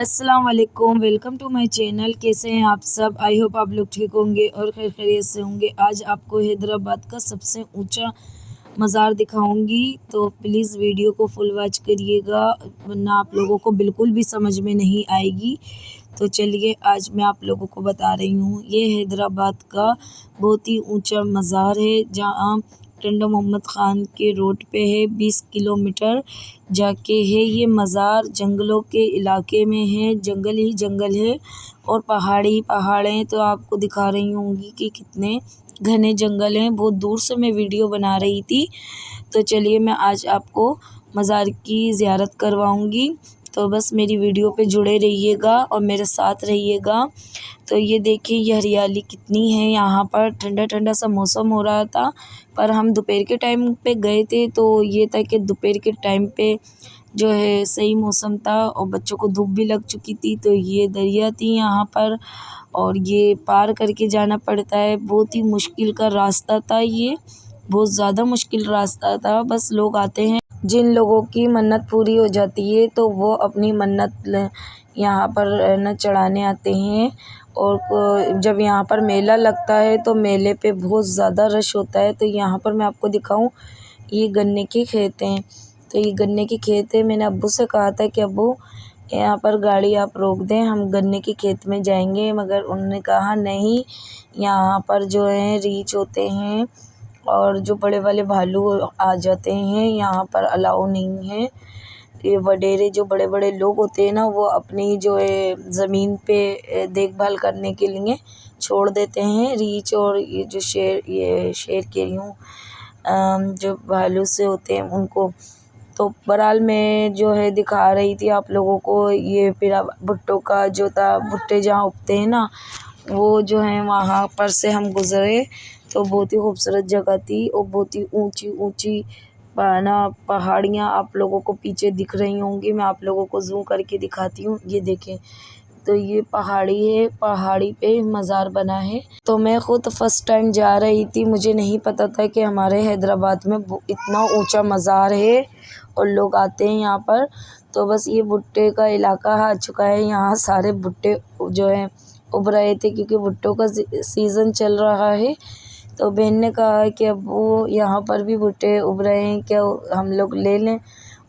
अस्सलाम वालेकुम, welcome to my channel. कैसे हैं आप सब? आई होप आप लोग ठीक होंगे और खैर खैरियत से होंगे। आज आपको हैदराबाद का सबसे ऊंचा मज़ार दिखाऊंगी, तो प्लीज़ वीडियो को फुल वॉच करिएगा, वरना आप लोगों को बिल्कुल भी समझ में नहीं आएगी। तो चलिए आज मैं आप लोगों को बता रही हूँ। ये हैदराबाद का बहुत ही ऊंचा मज़ार है, जहाँ टंडा मोहम्मद ख़ान के रोड पे है। 20 किलोमीटर जाके है ये मज़ार। जंगलों के इलाके में है, जंगल ही जंगल है और पहाड़ ही पहाड़ हैं। तो आपको दिखा रही होंगी कि कितने घने जंगल हैं। बहुत दूर से मैं वीडियो बना रही थी। तो चलिए मैं आज आपको मज़ार की ज़ियारत करवाऊंगी, तो बस मेरी वीडियो पे जुड़े रहिएगा और मेरे साथ रहिएगा। तो ये देखिए, ये हरियाली कितनी है यहाँ पर। ठंडा ठंडा सा मौसम हो रहा था, पर हम दोपहर के टाइम पे गए थे, तो ये था कि दोपहर के टाइम पे जो है सही मौसम था और बच्चों को धूप भी लग चुकी थी। तो ये दरिया थी यहाँ पर और ये पार करके जाना पड़ता है। बहुत ही मुश्किल का रास्ता था ये, बहुत ज़्यादा मुश्किल रास्ता था। बस लोग आते हैं, जिन लोगों की मन्नत पूरी हो जाती है तो वो अपनी मन्नत यहाँ पर न चढ़ाने आते हैं। और जब यहाँ पर मेला लगता है तो मेले पे बहुत ज़्यादा रश होता है। तो यहाँ पर मैं आपको दिखाऊं, ये गन्ने के खेत हैं। तो ये गन्ने के खेत है। मैंने अब्बू से कहा था कि अब्बू यहाँ पर गाड़ी आप रोक दें, हम गन्ने के खेत में जाएंगे, मगर उन्होंने कहा नहीं, यहाँ पर जो है रीछ होते हैं और जो बड़े वाले भालू आ जाते हैं, यहाँ पर अलाउ नहीं है। ये वडेरे जो बड़े बड़े लोग होते हैं ना, वो अपनी जो है ज़मीन पे देखभाल करने के लिए छोड़ देते हैं रीछ और ये जो शेर कह रही हूँ, जो भालू से होते हैं उनको। तो बहरहाल मैं जो है दिखा रही थी आप लोगों को। ये फिर भुट्टो का जो था, भुट्टे जहाँ उगते हैं ना, वो जो है वहाँ पर से हम गुज़रे। तो बहुत ही खूबसूरत जगह थी और बहुत ही ऊंची ऊंची पहाड़ियाँ आप लोगों को पीछे दिख रही होंगी। मैं आप लोगों को जूम करके दिखाती हूँ। ये देखें, तो ये पहाड़ी है, पहाड़ी पे मज़ार बना है। तो मैं ख़ुद फर्स्ट टाइम जा रही थी, मुझे नहीं पता था कि हमारे हैदराबाद में इतना ऊंचा मज़ार है और लोग आते हैं यहाँ पर। तो बस ये भुट्टे का इलाका आ चुका है। यहाँ सारे भुट्टे जो हैं उब रहे थे, क्योंकि भुट्टों का सीज़न चल रहा है। तो बहन ने कहा कि अब वो यहाँ पर भी भुट्टे उब रहे हैं, क्या हम लोग ले लें?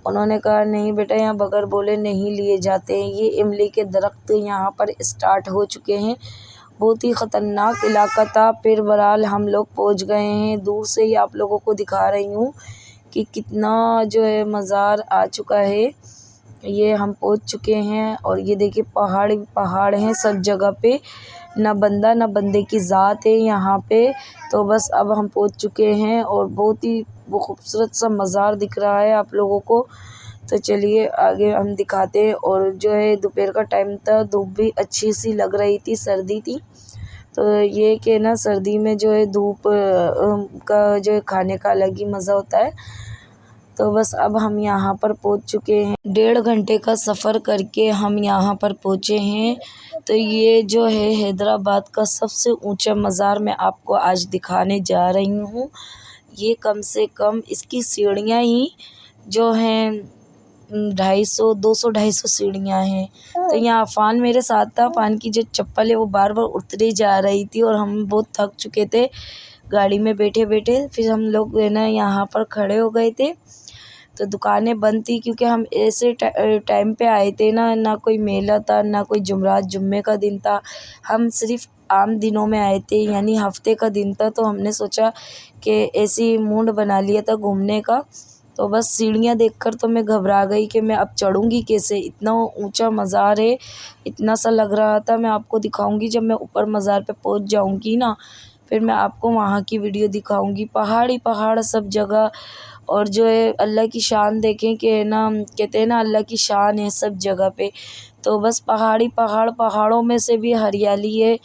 उन्होंने कहा नहीं बेटा, यहाँ बगैर बोले नहीं लिए जाते हैं। ये इमली के दरख्त यहाँ पर स्टार्ट हो चुके हैं। बहुत ही ख़तरनाक इलाका था। फिर बहरहाल हम लोग पहुँच गए हैं। दूर से ही आप लोगों को दिखा रही हूँ कि कितना जो है मज़ार आ चुका है। ये हम पहुँच चुके हैं और ये देखिए पहाड़ पहाड़ हैं सब जगह पे, ना बंदा ना बंदे की ज़ात है यहाँ पे। तो बस अब हम पहुँच चुके हैं और बहुत ही वो खूबसूरत सा मज़ार दिख रहा है आप लोगों को। तो चलिए आगे हम दिखाते हैं। और जो है दोपहर का टाइम था, धूप भी अच्छी सी लग रही थी, सर्दी थी। तो ये कि ना सर्दी में जो है धूप का जो है खाने का अलग ही मज़ा होता है। तो बस अब हम यहाँ पर पहुँच चुके हैं। 1.5 घंटे का सफ़र करके हम यहाँ पर पहुँचे हैं। तो ये जो है हैदराबाद का सबसे ऊंचा मज़ार मैं आपको आज दिखाने जा रही हूँ। ये कम से कम इसकी सीढ़ियाँ ही जो हैं 250 सीढ़ियाँ हैं। तो यहाँ अफ़ान मेरे साथ था। अफ़ान की जो चप्पल है वो बार बार उतरी जा रही थी और हम बहुत थक चुके थे गाड़ी में बैठे बैठे। फिर हम लोग है ना यहाँ पर खड़े हो गए थे। तो दुकानें बंद थी, क्योंकि हम ऐसे टाइम पे आए थे ना, ना कोई मेला था ना कोई जुमरात जुम्मे का दिन था। हम सिर्फ आम दिनों में आए थे, यानी हफ्ते का दिन था। तो हमने सोचा कि ऐसी मूड बना लिया था घूमने का। तो बस सीढ़ियाँ देखकर तो मैं घबरा गई कि मैं अब चढ़ूँगी कैसे। इतना ऊंचा मज़ार है, इतना सा लग रहा था। मैं आपको दिखाऊंगी जब मैं ऊपर मज़ार पे पहुंच जाऊंगी ना, फिर मैं आपको वहाँ की वीडियो दिखाऊंगी। पहाड़ ही पहाड़ सब जगह। और जो है अल्लाह की शान देखें कि ना, कहते हैं ना अल्लाह की शान है सब जगह पे। तो बस पहाड़ी पहाड़, पहाड़ों में से भी हरियाली है।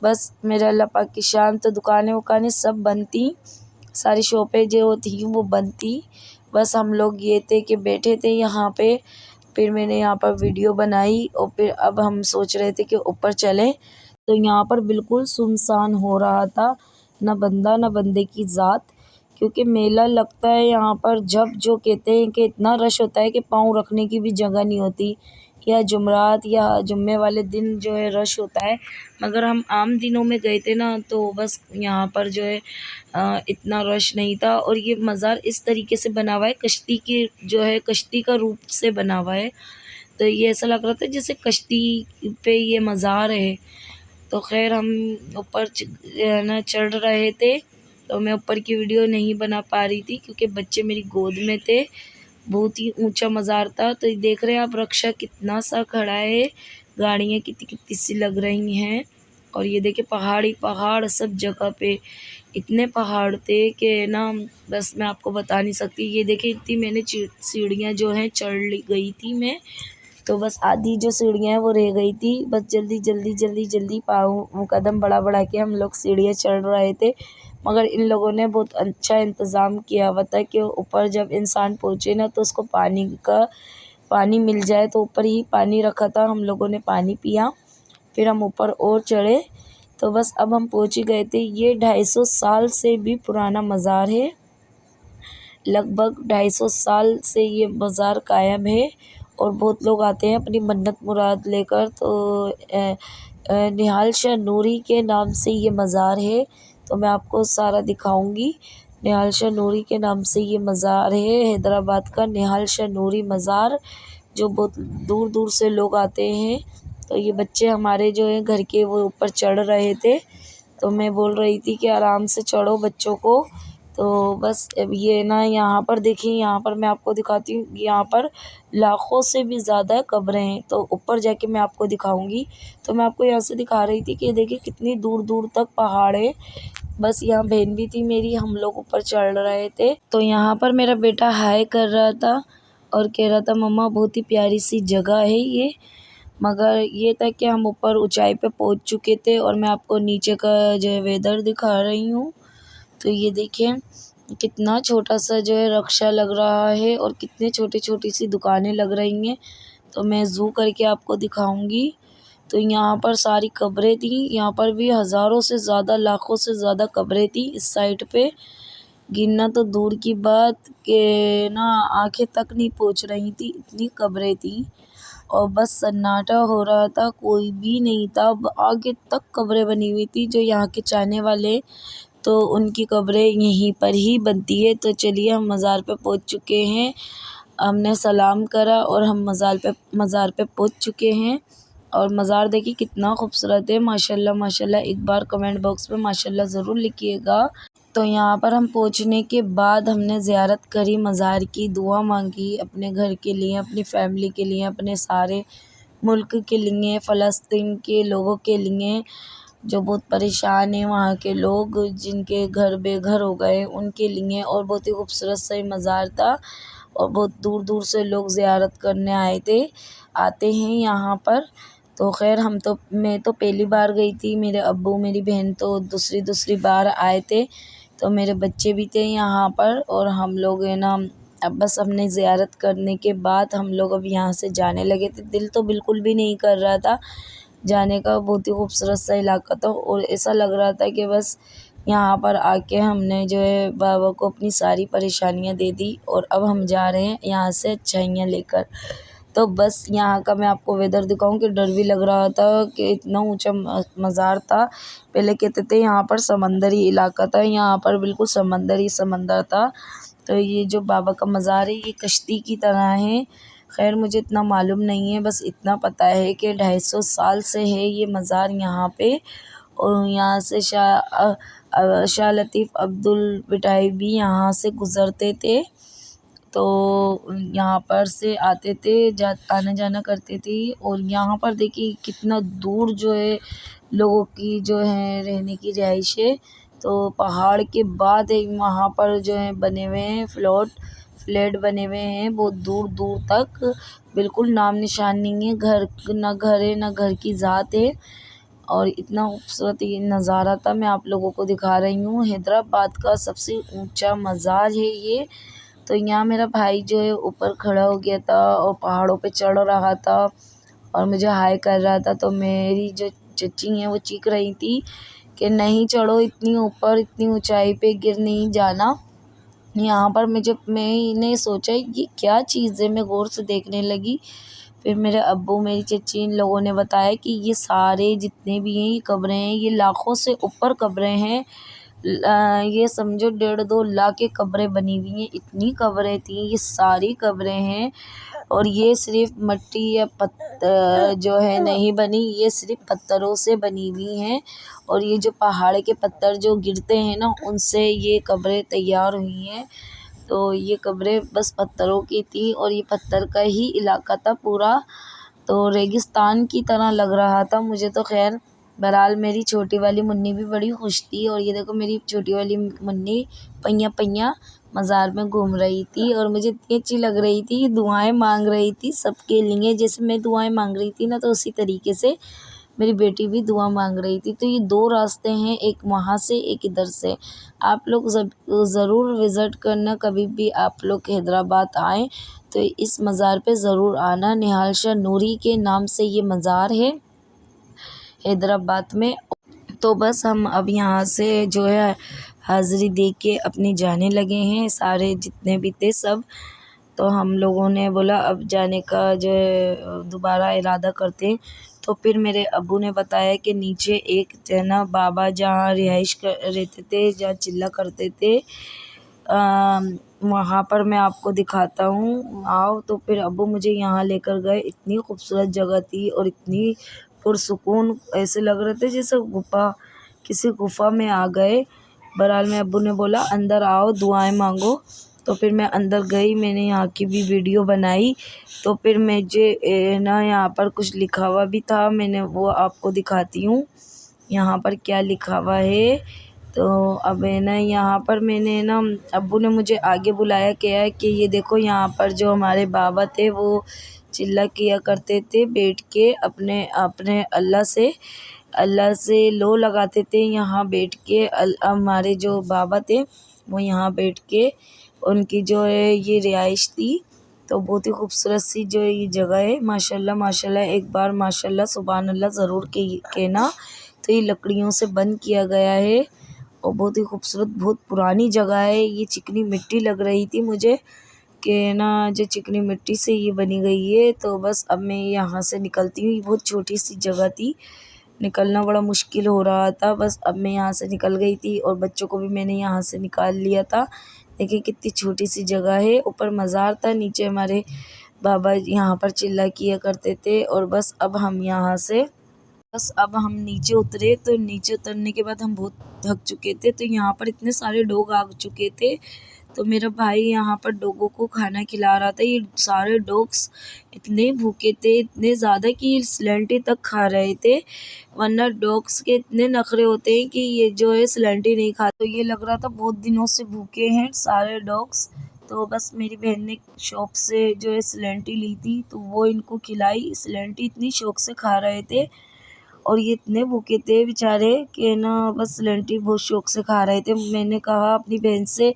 बस मेरे अल्लाह पाक की शान। तो दुकानें वुकानें सब बंद थी, सारी शॉपें जो थी वो बंद थी। बस हम लोग ये थे कि बैठे थे यहाँ पे। फिर मैंने यहाँ पर वीडियो बनाई और फिर अब हम सोच रहे थे कि ऊपर चलें। तो यहाँ पर बिल्कुल सुनसान हो रहा था, ना बंदा ना बंदे की ज़ात। क्योंकि मेला लगता है यहाँ पर, जब जो कहते हैं कि इतना रश होता है कि पाँव रखने की भी जगह नहीं होती। या जुमरात या जुम्मे वाले दिन जो है रश होता है, मगर हम आम दिनों में गए थे ना तो बस यहाँ पर जो है इतना रश नहीं था। और ये मज़ार इस तरीके से बना हुआ है, कश्ती की जो है कश्ती का रूप से बना हुआ है, तो ये ऐसा लग रहा था जैसे कश्ती पे ये मज़ार है। तो खैर हम ऊपर ना चढ़ रहे थे, तो मैं ऊपर की वीडियो नहीं बना पा रही थी क्योंकि बच्चे मेरी गोद में थे। बहुत ही ऊंचा मज़ार था। तो ये देख रहे हैं आप, रक्षा कितना सा खड़ा है, गाड़ियाँ कितनी कितनी सी लग रही हैं। और ये देखिए पहाड़ ही पहाड़, सब जगह पे इतने पहाड़ थे कि ना बस मैं आपको बता नहीं सकती। ये देखिए इतनी मैंने सीढ़ियाँ जो हैं चढ़ गई थी मैं, तो बस आधी जो सीढ़ियाँ हैं वो रह गई थी। बस जल्दी जल्दी जल्दी जल्दी पाँव कदम बढ़ा बढ़ा के हम लोग सीढ़ियाँ चढ़ रहे थे। मगर इन लोगों ने बहुत अच्छा इंतज़ाम किया हुआ था कि ऊपर जब इंसान पहुँचे ना तो उसको पानी मिल जाए, तो ऊपर ही पानी रखा था, हम लोगों ने पानी पिया, फिर हम ऊपर और चढ़े। तो बस अब हम पहुँच ही गए थे। ये 250 साल से भी पुराना मज़ार है, लगभग 250 साल से ये मज़ार कायम है और बहुत लोग आते हैं अपनी मन्नत मुराद लेकर। तो निहाल शाह नूरी के नाम से ये मज़ार है, तो मैं आपको सारा दिखाऊंगी। निहाल शाह नूरी के नाम से ये मज़ार है, हैदराबाद का निहाल शाह नूरी मज़ार, जो बहुत दूर दूर से लोग आते हैं। तो ये बच्चे हमारे जो है घर के वो ऊपर चढ़ रहे थे, तो मैं बोल रही थी कि आराम से चढ़ो बच्चों को। तो बस अब ये ना यहाँ पर देखिए, यहाँ पर मैं आपको दिखाती हूँ, यहाँ पर लाखों से भी ज़्यादा कब्रें हैं। तो ऊपर जाके मैं आपको दिखाऊंगी। तो मैं आपको यहाँ से दिखा रही थी कि देखिए कितनी दूर दूर तक पहाड़ है। बस यहाँ बहन भी थी मेरी, हम लोग ऊपर चढ़ रहे थे। तो यहाँ पर मेरा बेटा हाय कर रहा था और कह रहा था मम्मा बहुत ही प्यारी सी जगह है ये। मगर ये था कि हम ऊपर ऊंचाई पे पहुंच चुके थे और मैं आपको नीचे का जो है वेदर दिखा रही हूँ। तो ये देखिए कितना छोटा सा जो है रक्षा लग रहा है और कितने छोटी छोटी सी दुकानें लग रही हैं। तो मैं ज़ूम करके आपको दिखाऊंगी। तो यहाँ पर सारी कब्रें थी, यहाँ पर भी हज़ारों से ज़्यादा, लाखों से ज़्यादा कब्रें थी इस साइड पे। गिनना तो दूर की बात के ना आंखें तक नहीं पहुँच रही थी, इतनी कब्रें थी। और बस सन्नाटा हो रहा था, कोई भी नहीं था। आगे तक कब्रें बनी हुई थी, जो यहाँ के चाहने वाले तो उनकी कब्रें यहीं पर ही बनती है। तो चलिए हम मज़ार पे पहुँच चुके हैं, हमने सलाम करा और हम मज़ार पे पहुँच चुके हैं। और मज़ार देखिए कितना खूबसूरत है, माशाल्लाह माशाल्लाह। एक बार कमेंट बॉक्स में माशाल्लाह ज़रूर लिखिएगा। तो यहाँ पर हम पहुँचने के बाद हमने ज़ियारत करी मज़ार की, दुआ मांगी अपने घर के लिए, अपनी फैमिली के लिए, अपने सारे मुल्क के लिए, फ़लस्तीन के लोगों के लिए जो बहुत परेशान हैं, वहाँ के लोग जिनके घर बेघर हो गए उनके लिए। और बहुत ही खूबसूरत सा ये मज़ार था और बहुत दूर दूर से लोग ज़ियारत करने आते हैं यहाँ पर। तो खैर मैं तो पहली बार गई थी, मेरे अब्बू मेरी बहन तो दूसरी बार आए थे। तो मेरे बच्चे भी थे यहाँ पर और हम लोग है ना, अब बस हमने ज़ियारत करने के बाद हम लोग अब यहाँ से जाने लगे थे। दिल तो बिल्कुल भी नहीं कर रहा था जाने का, बहुत ही खूबसूरत सा इलाका था और ऐसा लग रहा था कि बस यहाँ पर आके हमने जो है बाबा को अपनी सारी परेशानियाँ दे दी और अब हम जा रहे हैं यहाँ से अच्छाइयाँ लेकर। तो बस यहाँ का मैं आपको वेदर दिखाऊं कि डर भी लग रहा था कि इतना ऊंचा मज़ार था। पहले कहते थे यहाँ पर समंदरी इलाका था, यहाँ पर बिल्कुल समंदर था। तो ये जो बाबा का मज़ार है ये कश्ती की तरह है। खैर मुझे इतना मालूम नहीं है, बस इतना पता है कि 250 साल से है ये मज़ार यहाँ पे। और यहाँ से शाह लतीफ़ अब्दुल बिटाई भी यहाँ से गुज़रते थे, तो यहाँ पर से आते थे, आना जाना करते थे। और यहाँ पर देखिए कितना दूर जो है लोगों की जो है रहने की रिहाइश है। तो पहाड़ के बाद है वहाँ पर जो है बने हुए हैं फ्लैट बने हुए हैं बहुत दूर दूर तक, बिल्कुल नाम निशान नहीं है, ना घर है ना घर की ज़ात है। और इतना खूबसूरत ये नज़ारा था, मैं आप लोगों को दिखा रही हूँ। हैदराबाद का सबसे ऊंचा मज़ार है ये। तो यहाँ मेरा भाई जो है ऊपर खड़ा हो गया था और पहाड़ों पे चढ़ रहा था और मुझे हाय कर रहा था। तो मेरी जो चची हैं वो चीख रही थी कि नहीं चढ़ो इतनी ऊपर, इतनी ऊंचाई पे गिर नहीं जाना। यहाँ पर मैंने सोचा ये क्या चीज़ है, मैं गौर से देखने लगी। फिर मेरे अब्बू, मेरी चची, इन लोगों ने बताया कि ये सारे जितने भी हैं ये कब्रें हैं, ये लाखों से ऊपर कब्रें हैं। ये समझो 1.5-2 लाख की कब्रें बनी हुई हैं, इतनी कब्रें थी, ये सारी कब्रें हैं। और ये सिर्फ मिट्टी या पत्थर जो है नहीं बनी, ये सिर्फ पत्थरों से बनी हुई हैं। और ये जो पहाड़ के पत्थर जो गिरते हैं ना, उनसे ये कब्रें तैयार हुई हैं। तो ये कब्रें बस पत्थरों की थी और ये पत्थर का ही इलाका था पूरा, तो रेगिस्तान की तरह लग रहा था मुझे तो। खैर बहरहाल मेरी छोटी वाली मुन्नी भी बड़ी खुश थी। और ये देखो मेरी छोटी वाली मुन्नी पैया पैया मज़ार में घूम रही थी और मुझे इतनी अच्छी लग रही थी, दुआएं मांग रही थी सबके लिए। जैसे मैं दुआएं मांग रही थी ना, तो उसी तरीके से मेरी बेटी भी दुआ मांग रही थी। तो ये 2 रास्ते हैं, एक वहाँ से एक इधर से। आप लोग ज़रूर विज़िट करना, कभी भी आप लोग हैदराबाद आएँ तो इस मज़ार पे ज़रूर आना। निहाल शाह नूरी के नाम से ये मज़ार है हैदराबाद में। तो बस हम अब यहाँ से जो है हाज़िरी दे के अपनी जाने लगे हैं, सारे जितने भी थे सब। तो हम लोगों ने बोला अब जाने का जो है दोबारा इरादा करते हैं। तो फिर मेरे अब्बू ने बताया कि नीचे एक जो है ना बाबा जहाँ रिहाइश कर रहते थे, जहाँ चिल्ला करते थे, वहाँ पर मैं आपको दिखाता हूँ, आओ। तो फिर अब्बू मुझे यहाँ लेकर गए। इतनी खूबसूरत जगह थी और इतनी पुरसुकून, ऐसे लग रहे थे जैसे किसी गुफ़ा में आ गए। बहरहाल में अब्बू ने बोला अंदर आओ, दुआएं मांगो। तो फिर मैं अंदर गई, मैंने यहाँ की भी वीडियो बनाई। तो फिर मुझे ना यहाँ पर कुछ लिखा हुआ भी था, मैंने वो आपको दिखाती हूँ यहाँ पर क्या लिखा हुआ है। तो अब है ना यहाँ पर मैंने ना अब्बू ने मुझे आगे बुलाया, क्या है कि ये देखो यहाँ पर जो हमारे बाबा थे वो चिल्ला किया करते थे बैठ के, अपने अपने अल्लाह से लो लगाते थे यहाँ बैठ के। हमारे जो बाबा थे वो यहाँ बैठ के, उनकी जो है ये रिहाइश थी। तो बहुत ही खूबसूरत सी जो ये जगह है, माशाल्लाह माशाल्लाह। एक बार माशाल्लाह सुभान अल्लाह ज़रूर कहना। तो ये लकड़ियों से बंद किया गया है और बहुत ही खूबसूरत, बहुत पुरानी जगह है। ये चिकनी मिट्टी लग रही थी मुझे कि ना जो चिकनी मिट्टी से ये बनी गई है। तो बस अब मैं यहाँ से निकलती हूँ। ये बहुत छोटी सी जगह थी, निकलना बड़ा मुश्किल हो रहा था। बस अब मैं यहाँ से निकल गई थी और बच्चों को भी मैंने यहाँ से निकाल लिया था। देखिए कितनी छोटी सी जगह है, ऊपर मज़ार था, नीचे हमारे बाबा यहाँ पर चिल्ला किया करते थे। और बस अब हम नीचे उतरे। तो नीचे उतरने के बाद हम बहुत थक चुके थे। तो यहाँ पर इतने सारे डॉग आ चुके थे। तो मेरा भाई यहाँ पर डॉगों को खाना खिला रहा था। ये सारे डॉग्स इतने भूखे थे, इतने ज़्यादा कि स्लेंटी तक खा रहे थे। वरना डॉग्स के इतने नखरे होते हैं कि ये जो है स्लेंटी नहीं खाते। तो ये लग रहा था बहुत दिनों से भूखे हैं सारे डॉग्स। तो बस मेरी बहन ने शॉप से जो है स्लेंटी ली थी, तो वो इनको खिलाई। स्लेंटी इतनी शौक से खा रहे थे और ये इतने भूखे थे बेचारे कि ना बस स्लेंटी बहुत शौक से खा रहे थे। मैंने कहा अपनी बहन से,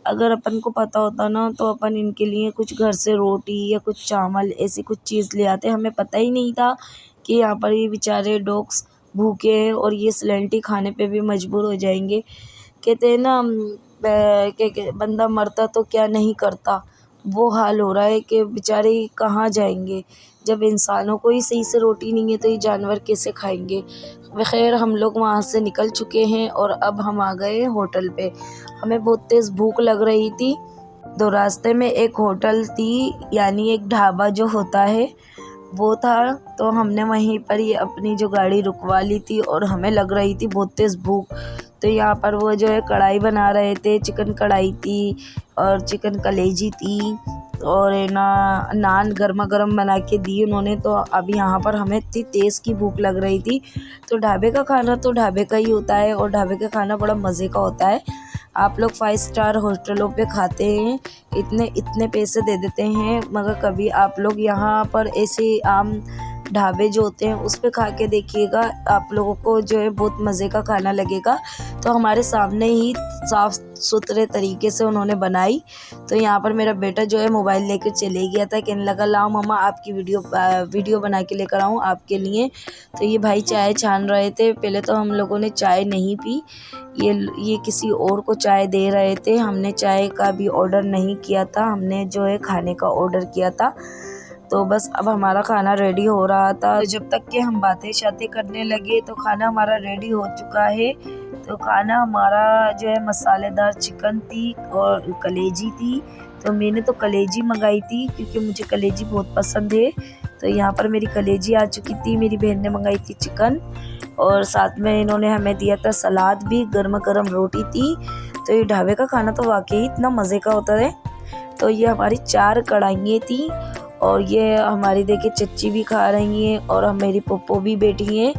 अगर अपन को पता होता ना तो अपन इनके लिए कुछ घर से रोटी या कुछ चावल ऐसी कुछ चीज़ ले आते। हमें पता ही नहीं था कि यहाँ पर ये बेचारे डॉग्स भूखे हैं और ये स्लेंटी खाने पे भी मजबूर हो जाएंगे। कहते हैं ना कि बंदा मरता तो क्या नहीं करता, वो हाल हो रहा है कि बेचारे कहाँ जाएंगे। जब इंसानों को ही सही से रोटी नहीं है तो ये जानवर कैसे खाएंगे। खैर हम लोग वहाँ से निकल चुके हैं और अब हम आ गए होटल पे। हमें बहुत तेज़ भूख लग रही थी। तो रास्ते में एक होटल थी, यानी एक ढाबा जो होता है वो था। तो हमने वहीं पर ही अपनी जो गाड़ी रुकवा ली थी और हमें लग रही थी बहुत तेज़ भूख। तो यहाँ पर वो जो है कढ़ाई बना रहे थे, चिकन कढ़ाई थी और चिकन कलेजी थी और नान गर्मा गर्म बना के दी उन्होंने। तो अब यहाँ पर हमें इतनी तेज़ की भूख लग रही थी। तो ढाबे का खाना तो ढाबे का ही होता है और ढाबे का खाना बड़ा मज़े का होता है। आप लोग 5 स्टार होटलों पे खाते हैं, इतने पैसे दे देते हैं, मगर कभी आप लोग यहाँ पर ऐसे आम ढाबे जो होते हैं उस पे खा के देखिएगा, आप लोगों को जो है बहुत मज़े का खाना लगेगा। तो हमारे सामने ही साफ़ सुथरे तरीके से उन्होंने बनाई। तो यहाँ पर मेरा बेटा जो है मोबाइल लेकर चले गया था, कहने लगा लाओ मम्मा आपकी वीडियो बना के लेकर आऊँ आपके लिए। तो ये भाई चाय छान रहे थे। पहले तो हम लोगों ने चाय नहीं पी, ये किसी और को चाय दे रहे थे। हमने चाय का भी ऑर्डर नहीं किया था, हमने जो है खाने का ऑर्डर किया था। तो बस अब हमारा खाना रेडी हो रहा था। तो जब तक कि हम बातें शातें करने लगे तो खाना हमारा रेडी हो चुका है। तो खाना हमारा जो है मसालेदार चिकन थी और कलेजी थी। तो मैंने तो कलेजी मंगाई थी क्योंकि मुझे कलेजी बहुत पसंद है। तो यहाँ पर मेरी कलेजी आ चुकी थी। मेरी बहन ने मंगाई थी चिकन और साथ में इन्होंने हमें दिया था सलाद भी, गर्मा गर्म रोटी थी। तो ये ढाबे का खाना तो वाकई इतना मज़े का होता है। तो ये हमारी 4 कढ़ाइयाँ थी और ये हमारी देखिए चच्ची भी खा रही हैं और मेरी पप्पो भी बैठी हैं।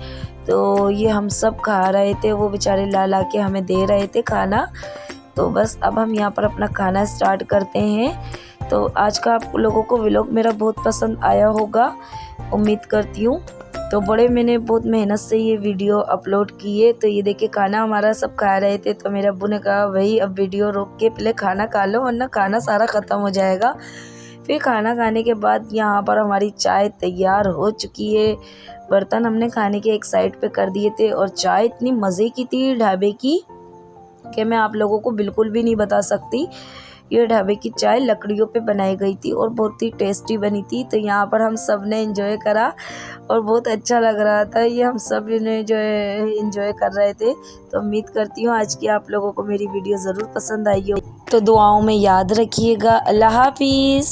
तो ये हम सब खा रहे थे, वो बेचारे ला ला के हमें दे रहे थे खाना। तो बस अब हम यहाँ पर अपना खाना स्टार्ट करते हैं। तो आज का आप लोगों को व्लॉग मेरा बहुत पसंद आया होगा, उम्मीद करती हूँ। तो मैंने बहुत मेहनत से ये वीडियो अपलोड की है। तो ये देखिए खाना हमारा सब खा रहे थे। तो मेरे अब्बू ने कहा भाई अब वीडियो रोक के पहले खाना खा लो वरना खाना सारा ख़त्म हो जाएगा। फिर खाना खाने के बाद यहाँ पर हमारी चाय तैयार हो चुकी है। बर्तन हमने खाने के एक साइड पे कर दिए थे और चाय इतनी मज़े की थी ढाबे की कि मैं आप लोगों को बिल्कुल भी नहीं बता सकती। ये ढाबे की चाय लकड़ियों पे बनाई गई थी और बहुत ही टेस्टी बनी थी। तो यहाँ पर हम सब ने एंजॉय करा और बहुत अच्छा लग रहा था। ये हम सब ने जो है एंजॉय कर रहे थे। तो उम्मीद करती हूँ आज की आप लोगों को मेरी वीडियो ज़रूर पसंद आई हो। तो दुआओं में याद रखिएगा। अल्लाह हाफिज़।